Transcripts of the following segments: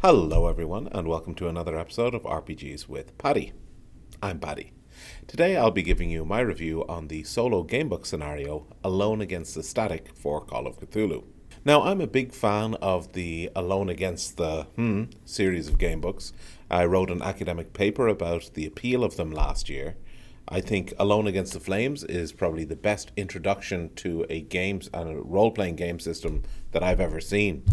Hello, everyone, and welcome to another episode of RPGs with Paddy. I'm Paddy. Today I'll be giving you my review on the solo gamebook scenario Alone Against the Static for Call of Cthulhu. Now, I'm a big fan of the Alone Against the series of gamebooks. I wrote an academic paper about the appeal of them last year. I think Alone Against the Flames is probably the best introduction to a role-playing game system that I've ever seen.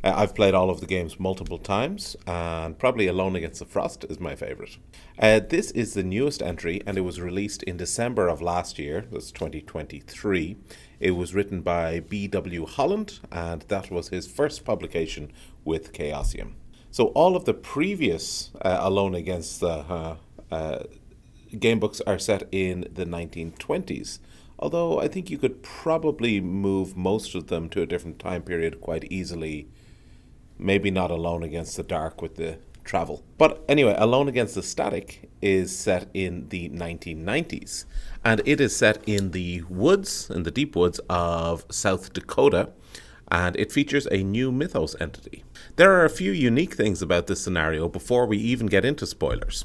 I've played all of the games multiple times, and probably Alone Against the Frost is my favourite. This is the newest entry, and it was released in December of last year. That's 2023. It was written by B.W. Holland, and that was his first publication with Chaosium. So all of the previous Alone Against the gamebooks are set in the 1920s. Although I think you could probably move most of them to a different time period quite easily. Maybe not Alone Against the Dark with the travel. But anyway, Alone Against the Static is set in the 1990s. And it is set in the woods, in the deep woods of South Dakota. And it features a new mythos entity. There are a few unique things about this scenario before we even get into spoilers.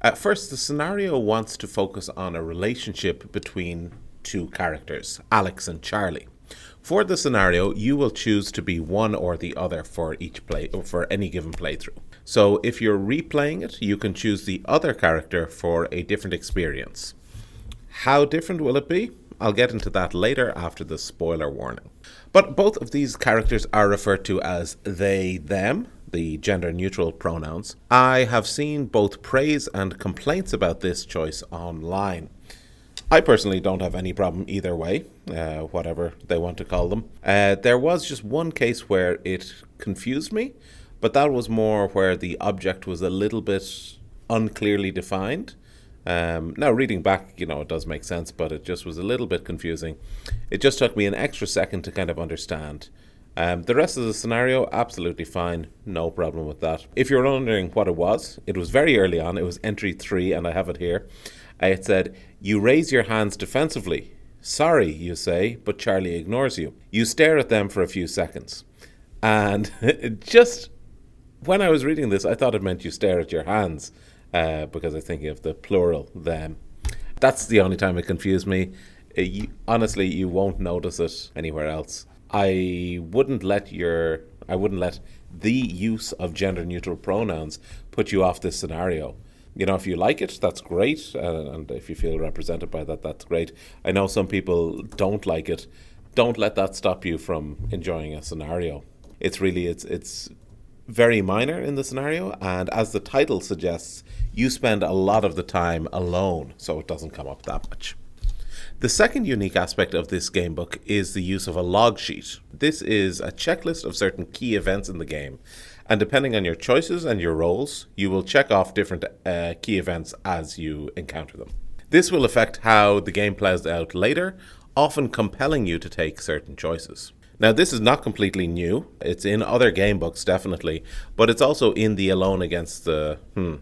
At first, the scenario wants to focus on a relationship between two characters, Alex and Charlie. For the scenario, you will choose to be one or the other for each play, or for any given playthrough. So if you're replaying it, you can choose the other character for a different experience. How different will it be? I'll get into that later after the spoiler warning. But both of these characters are referred to as they, them, the gender-neutral pronouns. I have seen both praise and complaints about this choice online. I personally don't have any problem either way, whatever they want to call them. There was just one case where it confused me, but that was more where the object was a little bit unclearly defined. Now, reading back, it does make sense, but it just was a little bit confusing. It just took me an extra second to kind of understand. The rest of the scenario, absolutely fine. No problem with that. If you're wondering what it was very early on. It was entry 3, and I have it here. It said, "You raise your hands defensively. Sorry, you say, but Charlie ignores you. You stare at them for a few seconds." And just when I was reading this, I thought it meant you stare at your hands, because I was thinking of the plural, them. That's the only time it confused me. Honestly, you won't notice it anywhere else. I wouldn't let the use of gender-neutral pronouns put you off this scenario. If you like it, that's great, and if you feel represented by that, that's great. I know some people don't like it. Don't let that stop you from enjoying a scenario. It's very minor in the scenario, and as the title suggests, you spend a lot of the time alone, so it doesn't come up that much. The second unique aspect of this gamebook is the use of a log sheet. This is a checklist of certain key events in the game, and depending on your choices and your roles, you will check off different key events as you encounter them. This will affect how the game plays out later, often compelling you to take certain choices. Now, this is not completely new. It's in other gamebooks, definitely, but it's also in the Alone Against the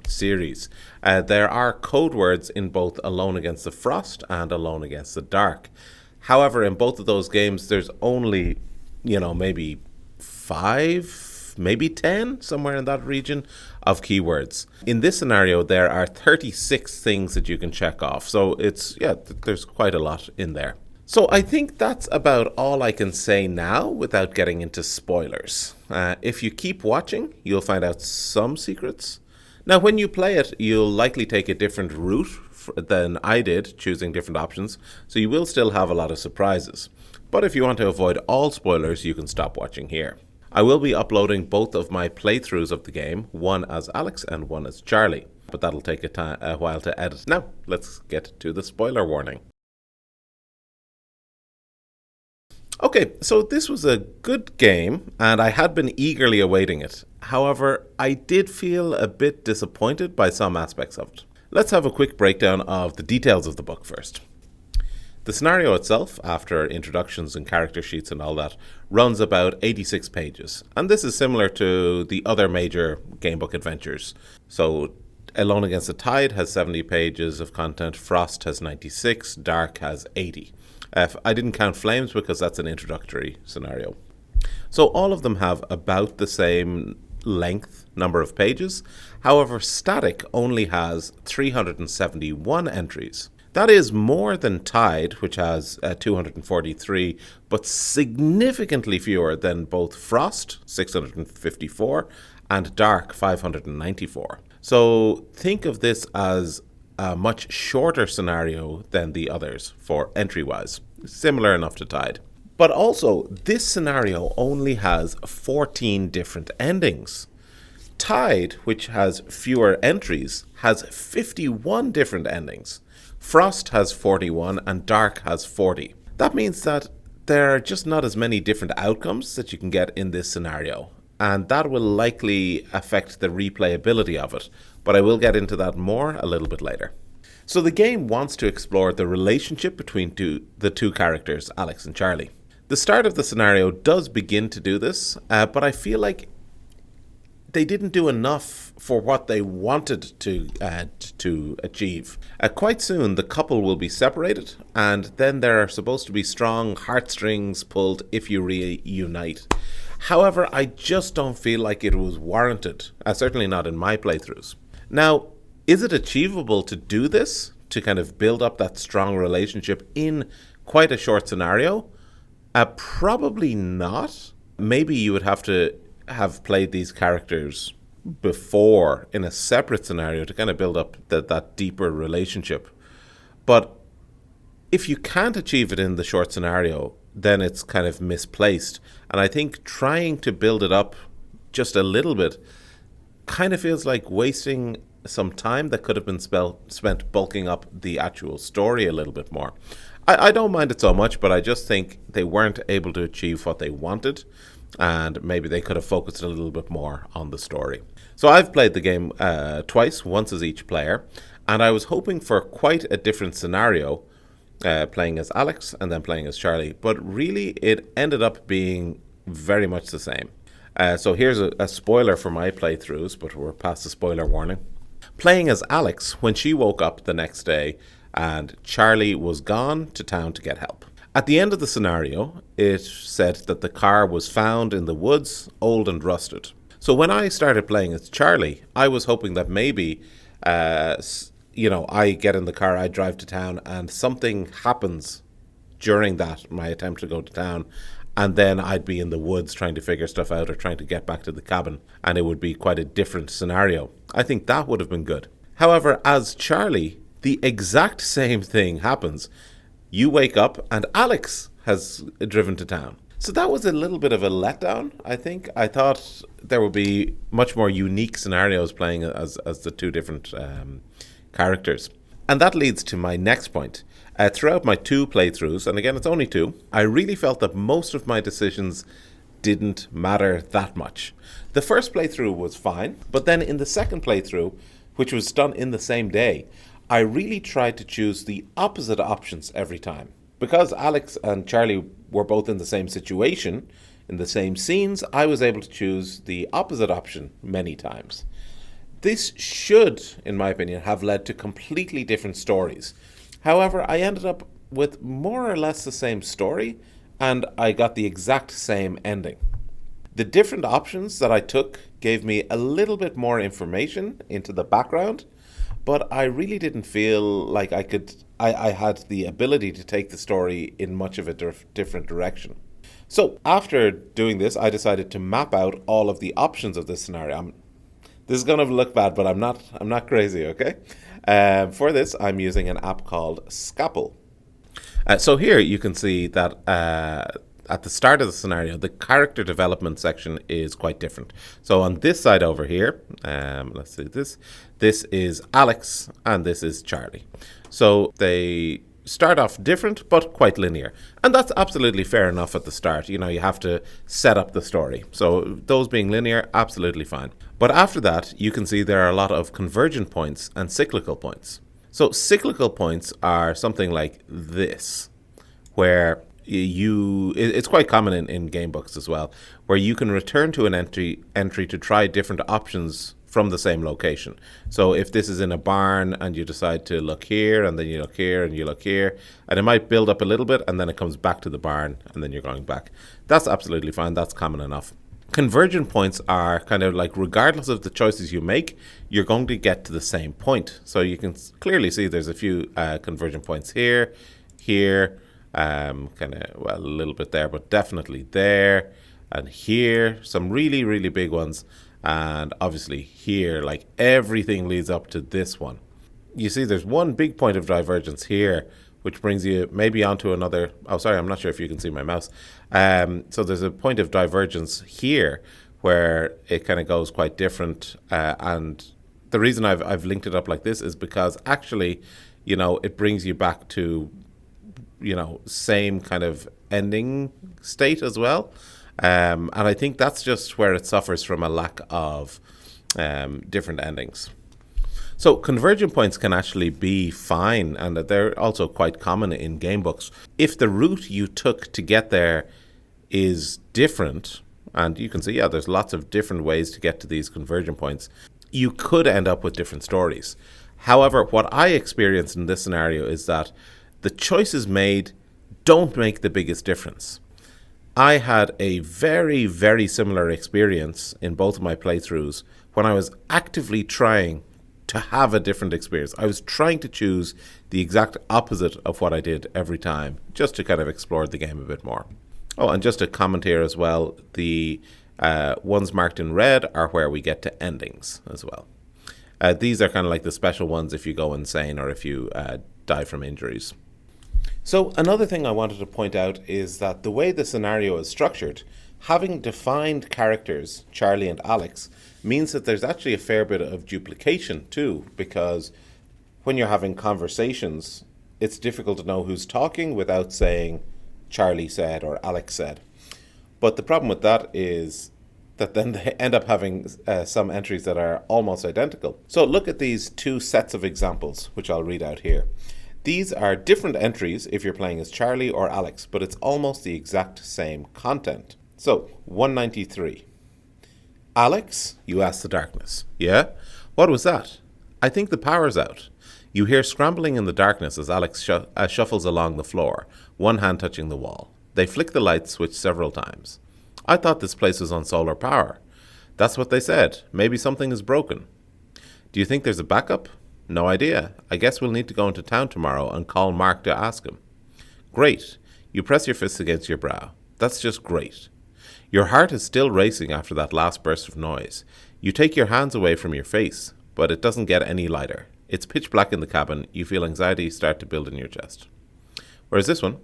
series. There are code words in both Alone Against the Frost and Alone Against the Dark. However, in both of those games, there's only, maybe 5, maybe 10, somewhere in that region, of keywords. In this scenario, there are 36 things that you can check off. So there's quite a lot in there. So I think that's about all I can say now without getting into spoilers. If you keep watching, you'll find out some secrets. Now, when you play it, you'll likely take a different route than I did, choosing different options, so you will still have a lot of surprises. But if you want to avoid all spoilers, you can stop watching here. I will be uploading both of my playthroughs of the game, one as Alex and one as Charlie, but that'll take a while to edit. Now, let's get to the spoiler warning. Okay, so this was a good game, and I had been eagerly awaiting it. However, I did feel a bit disappointed by some aspects of it. Let's have a quick breakdown of the details of the book first. The scenario itself, after introductions and character sheets and all that, runs about 86 pages. And this is similar to the other major gamebook adventures. So, Alone Against the Tide has 70 pages of content, Frost has 96, Dark has 80. I didn't count Flames because that's an introductory scenario. So all of them have about the same length number of pages. However, Static only has 371 entries. That is more than Tide, which has 243, but significantly fewer than both Frost, 654, and Dark, 594. So think of this as a much shorter scenario than the others for entry-wise. Similar enough to Tide. But also, this scenario only has 14 different endings. Tide, which has fewer entries, has 51 different endings. Frost has 41 and Dark has 40. That means that there are just not as many different outcomes that you can get in this scenario, and that will likely affect the replayability of it, but I will get into that more a little bit later. So the game wants to explore the relationship between the two characters, Alex and Charlie. The start of the scenario does begin to do this, but I feel like they didn't do enough for what they wanted to achieve. Quite soon, the couple will be separated, and then there are supposed to be strong heartstrings pulled if you reunite. However, I just don't feel like it was warranted, certainly not in my playthroughs. Now, is it achievable to do this, to kind of build up that strong relationship in quite a short scenario? Probably not. Maybe you would have to have played these characters before in a separate scenario to kind of build up that deeper relationship. But if you can't achieve it in the short scenario, then it's kind of misplaced. And I think trying to build it up just a little bit kind of feels like wasting some time that could have been spent bulking up the actual story a little bit more. I don't mind it so much, but I just think they weren't able to achieve what they wanted, and maybe they could have focused a little bit more on the story. So I've played the game twice, once as each player, and I was hoping for quite a different scenario, playing as Alex and then playing as Charlie, but really it ended up being very much the same. So here's a spoiler for my playthroughs, but we're past the spoiler warning. Playing as Alex, when she woke up the next day and Charlie was gone to town to get help. At the end of the scenario, it said that the car was found in the woods, old and rusted. So when I started playing as Charlie, I was hoping that maybe, I get in the car, I drive to town, and something happens during my attempt to go to town, and then I'd be in the woods trying to figure stuff out or trying to get back to the cabin, and it would be quite a different scenario. I think that would have been good. However, as Charlie, the exact same thing happens. You wake up and Alex has driven to town. So that was a little bit of a letdown, I think. I thought there would be much more unique scenarios playing as the two different characters. And that leads to my next point. Throughout my two playthroughs, and again it's only two, I really felt that most of my decisions didn't matter that much. The first playthrough was fine, but then in the second playthrough, which was done in the same day, I really tried to choose the opposite options every time. Because Alex and Charlie were both in the same situation, in the same scenes, I was able to choose the opposite option many times. This should, in my opinion, have led to completely different stories. However, I ended up with more or less the same story, and I got the exact same ending. The different options that I took gave me a little bit more information into the background, but I really didn't feel like I had the ability to take the story in much of a different direction. So after doing this, I decided to map out all of the options of this scenario. This is going to look bad, but I'm not crazy, okay? For this, I'm using an app called Scapple. So here you can see that at the start of the scenario, the character development section is quite different. So on this side over here, let's see this. This is Alex and this is Charlie. So they start off different but quite linear. And that's absolutely fair enough at the start. You have to set up the story. So those being linear, absolutely fine. But after that, you can see there are a lot of convergent points and cyclical points. So cyclical points are something like this, where it's quite common in game books as well, where you can return to an entry to try different options from the same location. So if this is in a barn and you decide to look here and then you look here and you look here, and it might build up a little bit and then it comes back to the barn and then you're going back. That's absolutely fine. That's common enough. Convergent points are kind of like, regardless of the choices you make, you're going to get to the same point. So you can clearly see there's a few convergent points here, kind of, well, a little bit there, but definitely there, and here, some really, really big ones. And obviously here, like everything leads up to this one. You see there's one big point of divergence here, which brings you maybe onto another. Oh, sorry, I'm not sure if you can see my mouse. So there's a point of divergence here where it kind of goes quite different. And the reason I've linked it up like this is because actually, it brings you back to, same kind of ending state as well. And I think that's just where it suffers from a lack of different endings. So convergent points can actually be fine, and they're also quite common in game books. If the route you took to get there is different, and you can see, there's lots of different ways to get to these convergent points, you could end up with different stories. However, what I experienced in this scenario is that the choices made don't make the biggest difference. I had a very, very similar experience in both of my playthroughs when I was actively trying to have a different experience. I was trying to choose the exact opposite of what I did every time, just to kind of explore the game a bit more. Oh, and just a comment here as well, the ones marked in red are where we get to endings as well. These are kind of like the special ones if you go insane or if you die from injuries. So another thing I wanted to point out is that the way the scenario is structured, having defined characters, Charlie and Alex, means that there's actually a fair bit of duplication too, because when you're having conversations, it's difficult to know who's talking without saying Charlie said or Alex said. But the problem with that is that then they end up having some entries that are almost identical. So look at these two sets of examples, which I'll read out here. These are different entries if you're playing as Charlie or Alex, but it's almost the exact same content. So, 193. Alex, you ask the darkness. Yeah? What was that? I think the power's out. You hear scrambling in the darkness as Alex shuffles along the floor, one hand touching the wall. They flick the light switch several times. I thought this place was on solar power. That's what they said. Maybe something is broken. Do you think there's a backup? No idea. I guess we'll need to go into town tomorrow and call Mark to ask him. Great. You press your fists against your brow. That's just great. Your heart is still racing after that last burst of noise. You take your hands away from your face, but it doesn't get any lighter. It's pitch black in the cabin. You feel anxiety start to build in your chest. Where's this one?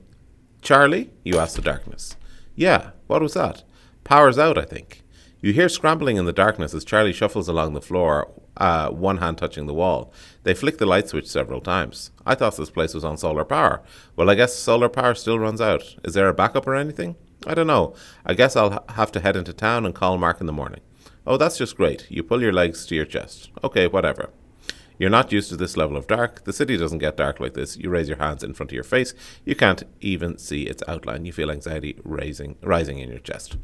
Charlie? You ask the darkness. Yeah, what was that? Power's out, I think. You hear scrambling in the darkness as Charlie shuffles along the floor, one hand touching the wall. They flick the light switch several times. I thought this place was on solar power. Well, I guess solar power still runs out. Is there a backup or anything? I don't know. I guess I'll have to head into town and call Mark in the morning. Oh, that's just great. You pull your legs to your chest. Okay, whatever. You're not used to this level of dark. The city doesn't get dark like this. You raise your hands in front of your face. You can't even see its outline. You feel anxiety rising in your chest.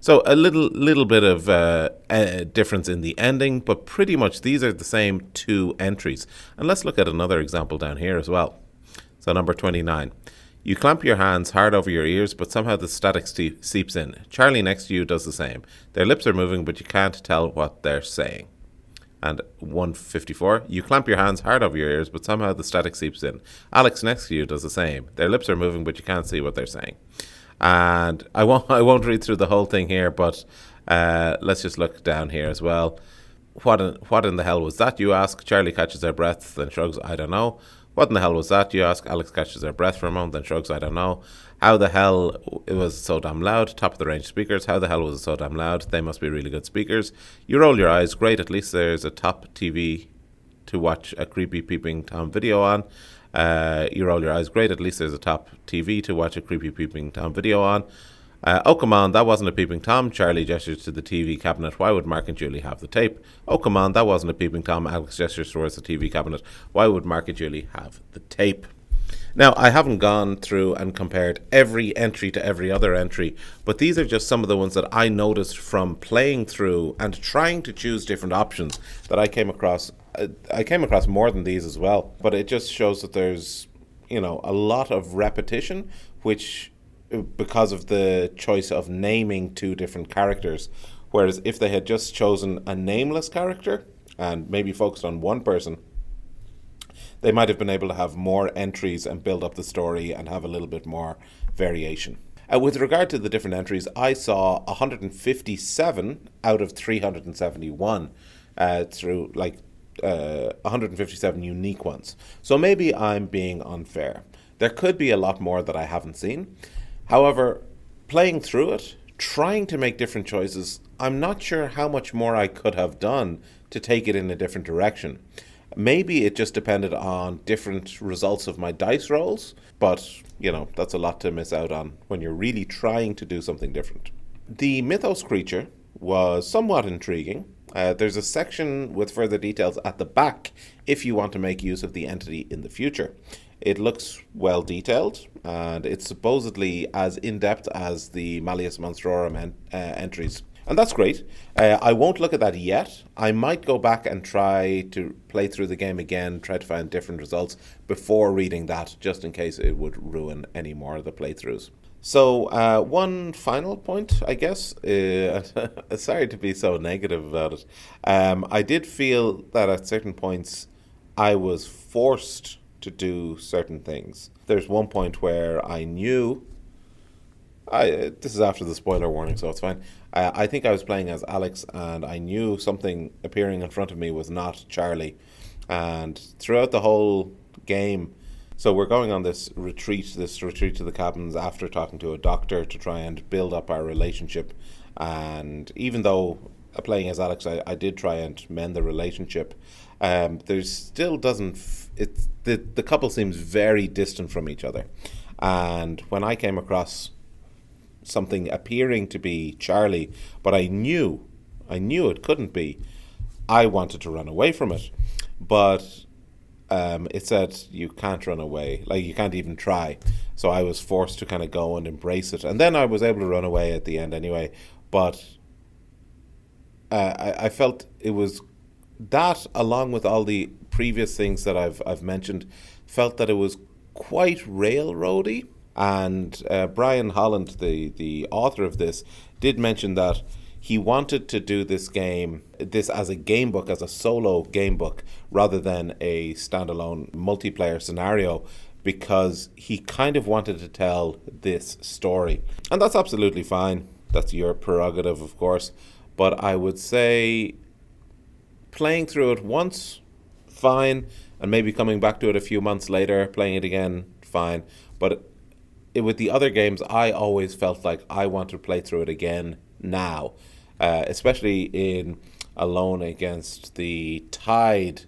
So a little bit of difference in the ending, but pretty much these are the same two entries. And let's look at another example down here as well. So number 29. You clamp your hands hard over your ears, but somehow the static seeps in. Charlie next to you does the same. Their lips are moving, but you can't tell what they're saying. And 154, you clamp your hands hard over your ears, but somehow the static seeps in. Alex next to you does the same. Their lips are moving, but you can't see what they're saying. And I won't read through the whole thing here, but let's just look down here as well. What in the hell was that, you ask? Charlie catches their breath, then shrugs, I don't know. What in the hell was that, you ask? Alex catches their breath for a moment, then shrugs, I don't know. How the hell it was so damn loud? Top of the range speakers. How the hell was it so damn loud? They must be really good speakers. You roll your eyes. Great, at least there's a top TV to watch a creepy peeping Tom video on. You roll your eyes. Great, at least there's a top TV to watch a creepy peeping Tom video on. Oh, come on, that wasn't a peeping Tom. Charlie gestures to the TV cabinet. Why would Mark and Julie have the tape? Oh, come on, that wasn't a peeping Tom. Alex gestures towards the TV cabinet. Why would Mark and Julie have the tape? Now, I haven't gone through and compared every entry to every other entry, but these are just some of the ones that I noticed from playing through and trying to choose different options that I came across. I came across more than these as well, but it just shows that there's, a lot of repetition, which because of the choice of naming two different characters. Whereas if they had just chosen a nameless character and maybe focused on one person, they might have been able to have more entries and build up the story and have a little bit more variation. With regard to the different entries, I saw 157 out of 371 through 157 unique ones. So maybe I'm being unfair. There could be a lot more that I haven't seen. However, playing through it, trying to make different choices, I'm not sure how much more I could have done to take it in a different direction. Maybe it just depended on different results of my dice rolls, but, that's a lot to miss out on when you're really trying to do something different. The Mythos creature was somewhat intriguing. There's a section with further details at the back if you want to make use of the entity in the future. It looks well detailed, and it's supposedly as in-depth as the Malleus Monstrorum entries. And that's great. I won't look at that yet. I might go back and try to play through the game again, try to find different results before reading that, just in case it would ruin any more of the playthroughs. So one final point, I guess. Sorry to be so negative about it. I did feel that at certain points I was forced to do certain things. There's one point where I knew... this is after the spoiler warning, so it's fine. I think I was playing as Alex, and I knew something appearing in front of me was not Charlie. And throughout the whole game, so we're going on this retreat to the cabins after talking to a doctor to try and build up our relationship. And even though playing as Alex, I did try and mend the relationship, there still doesn't... the couple seems very distant from each other. And when I came across something appearing to be Charlie, but I knew it couldn't be, I wanted to run away from it. But it said you can't run away, you can't even try. So I was forced to kind of go and embrace it. And then I was able to run away at the end anyway. But I felt it was that, along with all the previous things that I've mentioned, felt that it was quite railroady. And Brian Holland, the author of this, did mention that he wanted to do this as a game book, as a solo game book, rather than a standalone multiplayer scenario, because he kind of wanted to tell this story. And that's absolutely fine. That's your prerogative, of course. But I would say playing through it once, fine, and maybe coming back to it a few months later, playing it again, fine. But with the other games, I always felt like I want to play through it again now, especially in Alone Against the Tide.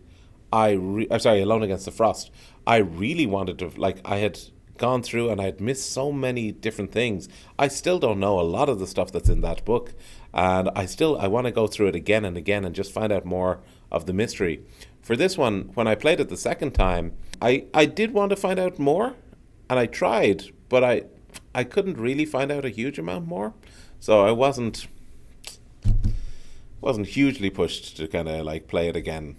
Alone Against the Frost. I really wanted to, I had gone through and I had missed so many different things. I still don't know a lot of the stuff that's in that book, and I want to go through it again and again and just find out more of the mystery. For this one, when I played it the second time, I did want to find out more, and I tried, but I couldn't really find out a huge amount more. So I wasn't hugely pushed to kind of play it again.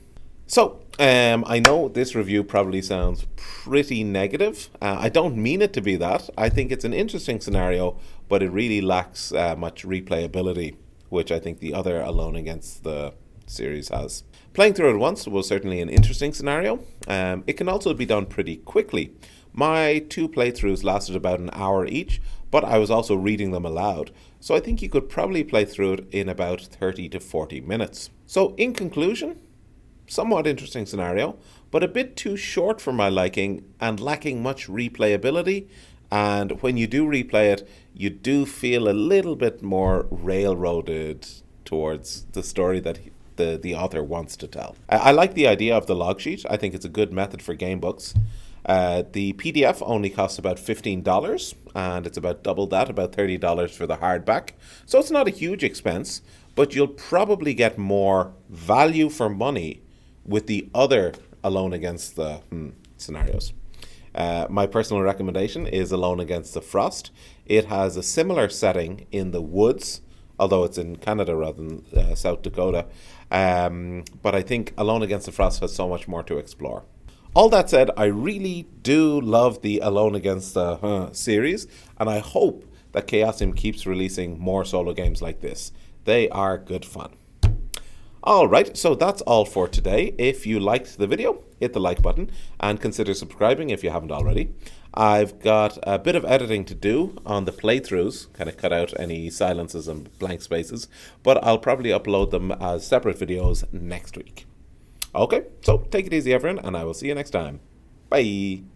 So I know this review probably sounds pretty negative. I don't mean it to be that. I think it's an interesting scenario, but it really lacks much replayability, which I think the other Alone Against the series has. Playing through it once was certainly an interesting scenario. It can also be done pretty quickly. My 2 playthroughs lasted about an hour each, but I was also reading them aloud. So I think you could probably play through it in about 30 to 40 minutes. So in conclusion, somewhat interesting scenario, but a bit too short for my liking and lacking much replayability. And when you do replay it, you do feel a little bit more railroaded towards the story that the author wants to tell. I like the idea of the log sheet. I think it's a good method for game books. The PDF only costs about $15, and it's about double that, about $30 for the hardback. So it's not a huge expense, but you'll probably get more value for money with the other Alone Against the scenarios. My personal recommendation is Alone Against the Frost. It has a similar setting in the woods, although it's in Canada rather than South Dakota. But I think Alone Against the Frost has so much more to explore. All that said, I really do love the Alone Against the series, and I hope that Chaosium keeps releasing more solo games like this. They are good fun. Alright, so that's all for today. If you liked the video, hit the like button and consider subscribing if you haven't already. I've got a bit of editing to do on the playthroughs, kind of cut out any silences and blank spaces, but I'll probably upload them as separate videos next week. Okay, so take it easy everyone, and I will see you next time. Bye!